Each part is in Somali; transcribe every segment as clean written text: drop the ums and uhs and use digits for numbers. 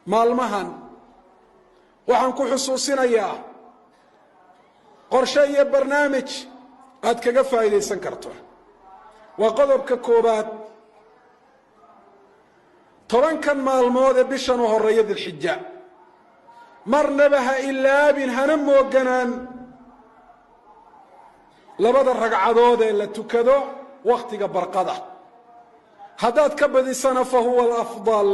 maalmahan waxaan ku xusuusinayaa qorshe iyo barnaamij aad kaga faa'iidaysan karto. waa qodobka koobaad. 10 maalmood ee bishan u horeeya dilxija marnaba ha ilaabin hana mooganaan labada ragcadood ee la tukado wakhtiga barqada. haddaad ka badisana fa huwa alafdal.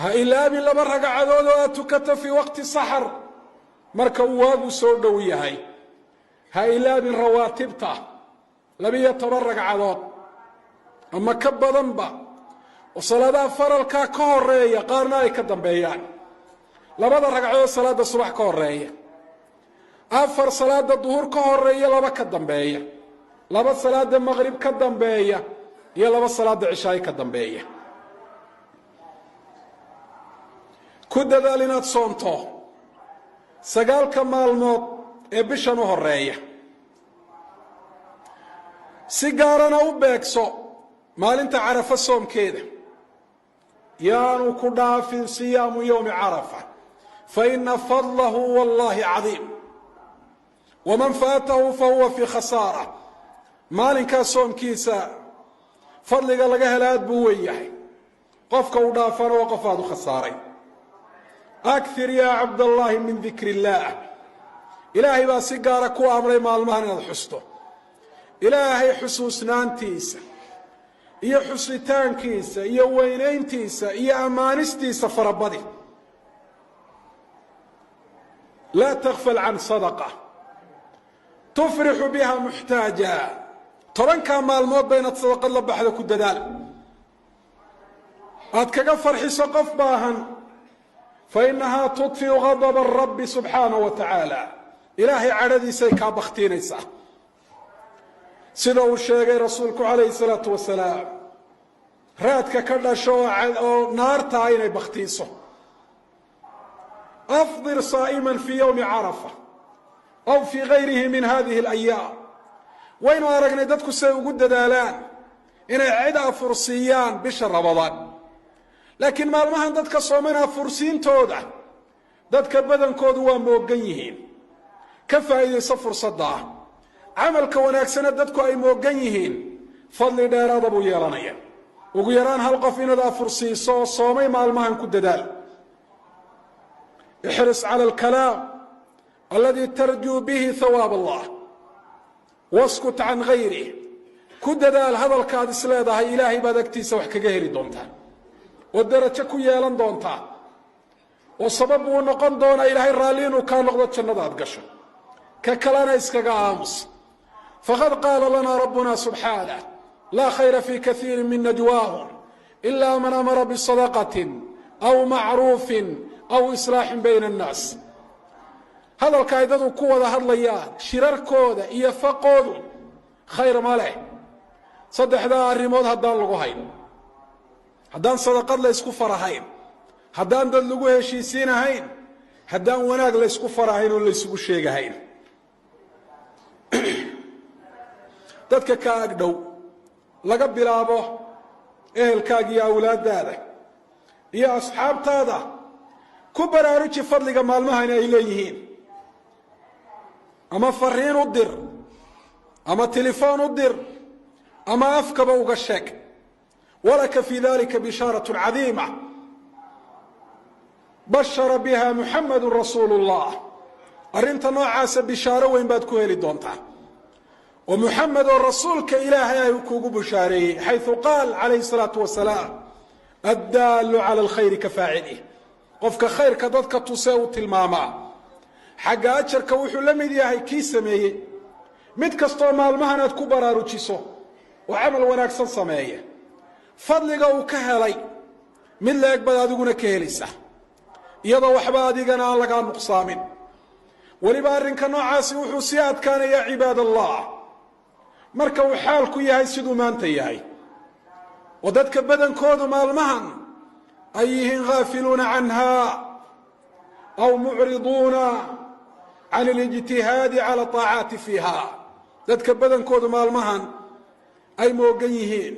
ha ilaabin laba ragcadood oo aad tukato fii waqti saxar marka uu waagu soo dhow yahay. ha ilaabin rawaatibta 12 ragcadood ama ka badanba oo salaadaha faralka ka horeeya qaarna ay ka dambeeyaan. 2 ragcadood salaada subax ka horeeya, 4 salaada duhur ka horeeya, 2 ka dambeeya, 2 salaada maghrib ka dambeeya iyo 2 salaada cishaay ka dambeeya. ku dadaal inaad soonto 9 maalmood ee bishan u horeeya. si gaarana u beegso maalinta carafa soomkeeda. yaanu ku dhaafin siyaamu yowmi carafa faina fadlahu wallahi cadiim waman faatahu fahuwa fii khasaara. maalinkaa soomkiisa fadliga laga hela aad buu weyn yahay, qofka u dhaafana waa qof aad u khasaaray. akthir yaa cabdallaahi min dikri illaah. ilaahay baa si gaara ku amray maalmahan inaad xusto. ilaahay xusuusnaantiisa iyo xusitaankiisa iyo weynayntiisa iyo ammaanistiisa farabadi. laa takfal can sadaqa tufrixu biha muxtaaja. 10 maalmood ba inaad sadaqad la baxdo ku dadaal, aad kaga farxiso qof baahan. fainahaa tudfiu gadaba rabbi subxaanahu wa tacaala. ilaahay cadhadiisay kaa bakhtiinaysaa, sida uu sheegay rasuulku calayhi salaatu wasalaam. raadka ka dhasho oo naartaa inay bakhtiiso. afdir saa'iman fii yowmi carafa aw fii gayrihi min hadihi alayaam. waynu aragnay dadku siay ugu dadaalaan inay cid afursiiyaan bisha ramadaan, laakiin maalmahan dadka sooman afursiintooda dadka badankoodu waa moogan yihiin. ka faa'iidayso fursadda ah. camalka wanaagsana dadku ay moogan yihiin fadli dheeraada buu yeelanaya. ugu yaraan hal qof inaad afursiiso oo soomay maalmahan ku dadaal. ixris cala alkalaam aladii tarjuu bihi hawaab allah waskut can gayrih. ku dadaal hadalkaad is leedahay ilaahay baad agtiisa wax kaga heli doontaa oo darajo ku yeelan doontaa oo sabab uu noqon doona ilaahay raalli inuu kaa noqdo jannada aad gasho. ka kalena iskaga aamus. faqad qaala lanaa rabbuna subxaanah laa khayra fii kaiiri min najwaahum ilaa man amara bisadaqatin aw macruufin aw islaaxin bayna annaas. hadalka ay dadu ku wada hadlayaan shirarkooda iyo faqoodu khayr ma leh 3 arrimood haddaan lagu hayn. haddaan sadaqad la ysku farahayn, haddaan dad lagu heshiisiinahayn, haddaan wanaag la ysku farahayn oo la ysugu sheegahayn. dadka ka agdhow laga bilaabo ehelkaaga iyo awlaadaada iyo asxaabtaada ku baraaruji fadliga maalmahani ay leeyihiin. ama fariin u dir, ama telefoon u dir, ama afkaba uga sheeg. walaka fii dalika bishaaratun cadiima bashara biha muxamedun rasuulu llah. arrinta noocaasa bishaaro weyn baad ku heli doontaa oo muxamed oo rasuulka ilaahay ay kuugu bushaareeyey, xayثu qaal calayhi الsalaatu wasalaam addaalu cala alkhayri ka faacilih. qofka khayrka dadka tusee u tilmaamaa xagga ajarka wuxuu la mid yahay kii sameeyey. mid kastoo maalmahan aad ku baraarujiso oo camal wanaagsan sameeya, fadliga uu ka helay mid la-eg baad adiguna ka helaysaa, iyadoo waxba adigana aan lagaa nuqsaamin. weliba arrinka noocaasi wuxuu sii adkaanayaa cibaad allah marka uu xaalku yahay siduu maanta yahay, oo dadka badankoodu maalmahan ay yihiin gaafiluuna canha aw mucriduuna can alijtihaadi cala طaacaati fiiha. dadka badankoodu maalmahan ay moogan yihiin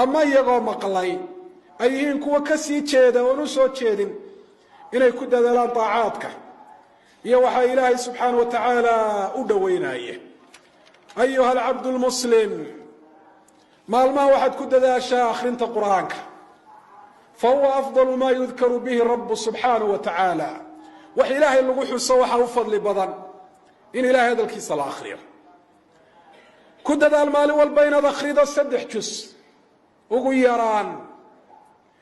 ama iyagoo maqlay ay yihiin kuwa ka sii jeeda oon u soo jeedin inay ku dadaalaan daacaadka iyo waxaa ilaahay subxaana wa tacaala u dhoweynaye ayuha alcabdu lmuslim maalmaha waxaad ku dadaashaa akhrinta qur'aanka fahuwa afdalu maa yudkaru bihi rabu subxaanahu wa tacaala wax ilaahay lagu xuso waxaa u fadli badan in ilahay hadalkiisa la akhriyo ku dadaal maalin walba inaad akhrido 3 jus ugu yaraan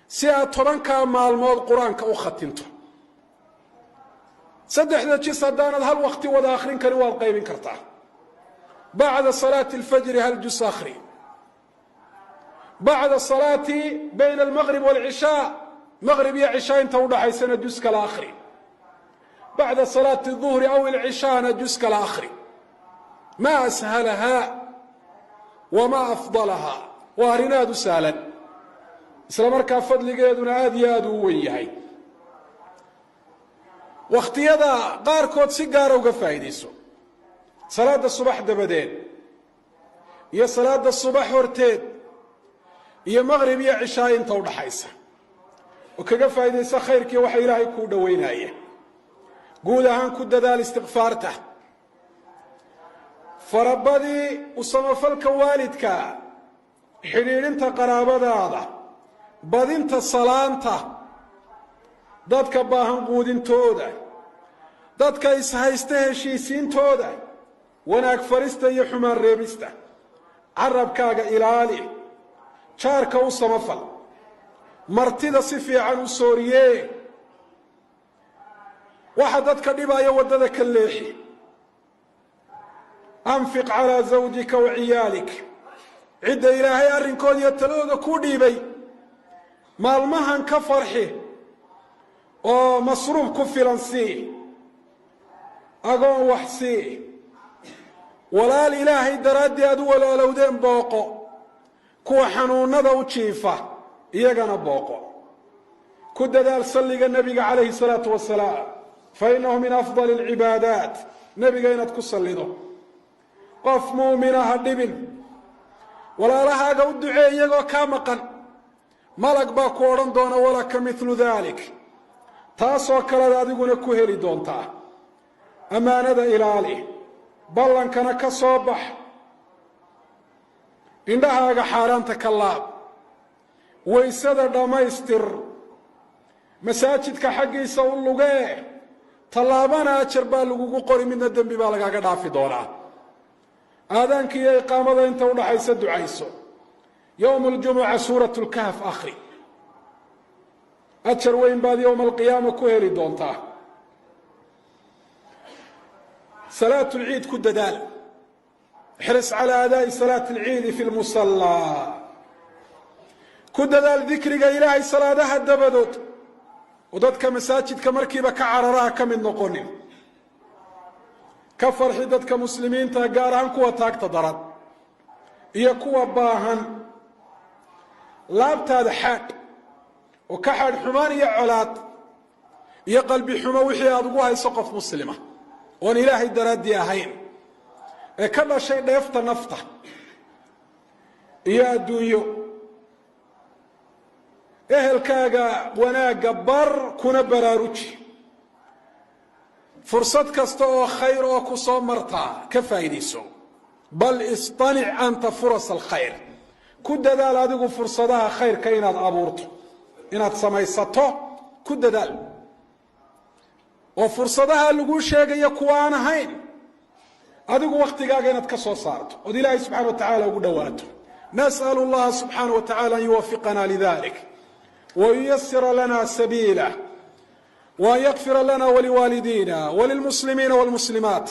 si aad 10 maalmood qur-aanka u khatinto 3 jus haddaanad hal waqti wada akhrin karin waad qaybin kartaa bacda salaati alfajri hal jus akhri bacda salaati bayna almaqrib waalcishaa maqrib iyo cishaa inta udhaxaysana jus kala akhri bacda salaati الظuhri aw alcishaana jus kala akhri ma ashalaha wama afdalaha waa arrin aada u sahlan isla markaa fadligeeduna aada iyo aada u wen yahay wakhtiyada qaarkood si gaara uga faa'iidayso salaada subax dabadeed iyo salaada subax horteed iyo maqrib iyo cishaa inta udhaxaysa oo kaga faa'iidaysa khayrkii waxa ilaahay kuu dhoweynaya guud ahaan ku dadaal istikfaarta farabadii u samafalka waalidka xidhiidhinta qaraabadaada badinta salaanta dadka baahan quudintooda dadka ishaysta heshiisiintooda wanaag farista iyo xumaan reebista carabkaaga ilaali jaarka u samafal martida si fiican u sooriyee waxa dadka dhibaya waddada ka leexi anfiq calaa zawjika wa ciyaalik cidda ilaahay arrinkooda iyo taladooda ku dhiibay maalmahan ka farxi oo masruuf ku filan sii agoon wax sii walaal ilaahay daraaddii aad u walaalowdeen booqo kuwa xanuunada u jiifa iyagana booqo ku dadaal salliga nebiga calayhi salaatu wasalaam fa innahu min afdali alcibaadaat nebiga inaad ku sallido qof muumina ha dhibin walaalahaaga u ducee iyagoo kaa maqan malag baa ku odhan doona walaka midlu dalik taasoo kalead adiguna ku heli doontaa ammaanada ilaali ballankana ka soo bax indhahaaga xaaraanta ka laab waysada dhammaystir masaajidka xaggiisa u lugee tallaabana ajar baa lagugu qori midna dembi baa lagaaga dhaafi doonaa aadaanka iyo iqaamada inta udhaxaysa ducayso yowma aljumuca suurat lkahf akhri ajar weyn baad yowma alqiyaama ku heli doontaa salaat lciid ku dadaal ixris calaa adaa'i salaati alciidi fi lmusallaa ku dadaal dikriga ilaahay salaadaha dabadood oo dadka masaajidka markiiba ka cararaha ka mid noqonin ka farxi dadka muslimiinta gaar ahaan kuwa taagta daran iyo kuwa baahan laabtaada xaadh oo ka xaadh xumaan iyo colaad iyo qalbi xumo wixii aada ugu hayso qof muslima oon ilaahay daraaddii ahayn ee ka dhashay dheefta nafta iyo adduunyo ehelkaaga wanaagga bar kuna baraaruji fursad kasta oo khayr oo ku soo martaa ka faa'iidayso bal istanic anta furas alkhayr ku dadaal adigu fursadaha khayrka inaad abuurto inaad samaysato ku dadaal oo fursadaha lagu sheegayo kuwa aan ahayn adigu waqtigaaga inaad ka soo saarto ood ilaahay subxana wa tacaala ugu dhowaato nas'al allaha subxaana wa tacaala an yuwafiqana lidalik وييسر لنا سبيله وأن يغفر لنا ولوالدينا وللمسلمين والمسلمات